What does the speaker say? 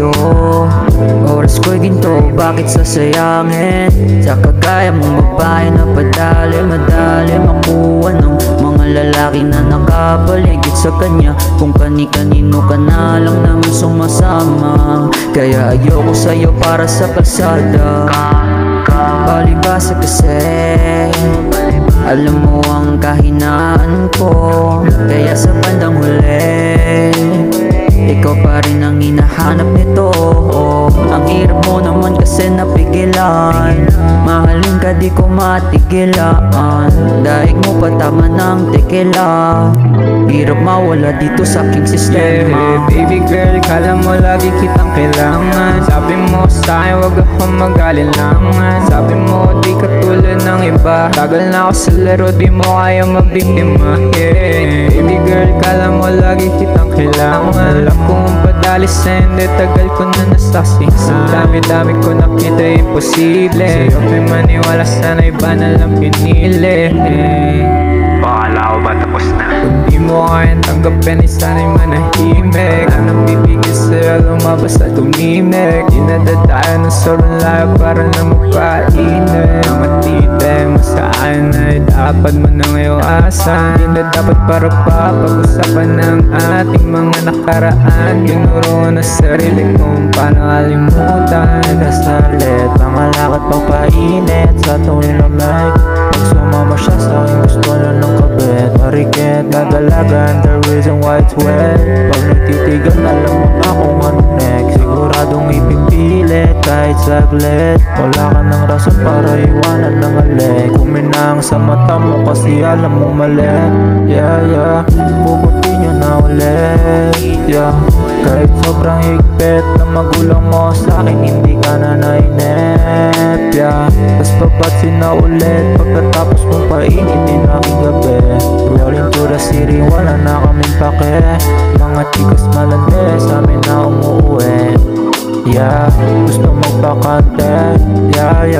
sa'yo. Oras ko'y ginto, bakit sasayangin? Sa kagaya mong babae na madali makuha ng mga lalaki na nakapaligid sa kanya. Kung kani-kanino ka na lang naman sumasama, kaya ayoko sa'yo para sa kalsada. Palibasa kasi alam mo ang kahinaan ko, kaya sa bandang huli ikaw pa rin ang hinahanap nito. Ang hirap mo naman kasi napigilan, mahalin ka di ko matigilan. Daig mo pa tama ng tekila, hirap mawala dito sa aking sistema. Baby girl, kala mo lagi kitang kailangan. Sabi mo sa'kin wag akong mag-alinlangan. Sabi mo di ka tulad ng iba, tagal na ako sa laro, di mo kaya mabiktima. Baby girl, kala mo lagi kitang kailangan. Alam kong padali sa hindi, tagal ko na nasaksi. Sa dami-dami ko nakita imposible. Sa'yo may maniwala, sana iba na lang pinili. Bakala ko ba tapos na? Kung di mo kayang tanggapin, sana'y manahimik. Anong bibigyan sa'yo, lumabas at tumimik. Dinadadaan ng sobrang layo para na magpainit. Ang matibay mo sa akin ay dapat mo nang iwasan. Di na dapat para papag-usapan ng ating mga nakaraan. Tinuruan na sarili kong paano kalimutan. Kasalit, pangalakad pagpainit sa tuwing lamig. Pag sumama siya sa akin, gusto na ng kabit. Marikit, gagalagan, the reason why it's wet. Pag nagtitigan, alam mo na kung anong next. Siguradong ipipilit kahit saglit. Wala ka ng rason para iwanan ng alik. Kuminang sa mata mo kasi alam mo mali. Yeah, puputi nyo na ulit. Yeah, kahit sobrang higpit na magulang mo sa'kin, hindi ka na nainip. Yeah, tas papansin na ulit pagkatapos mong painitin aking gabi. Rolling to the city, wala na kaming pake. Mga chikas malandi, sabi na umuuwi. Yeah, gusto magpakante. Yeah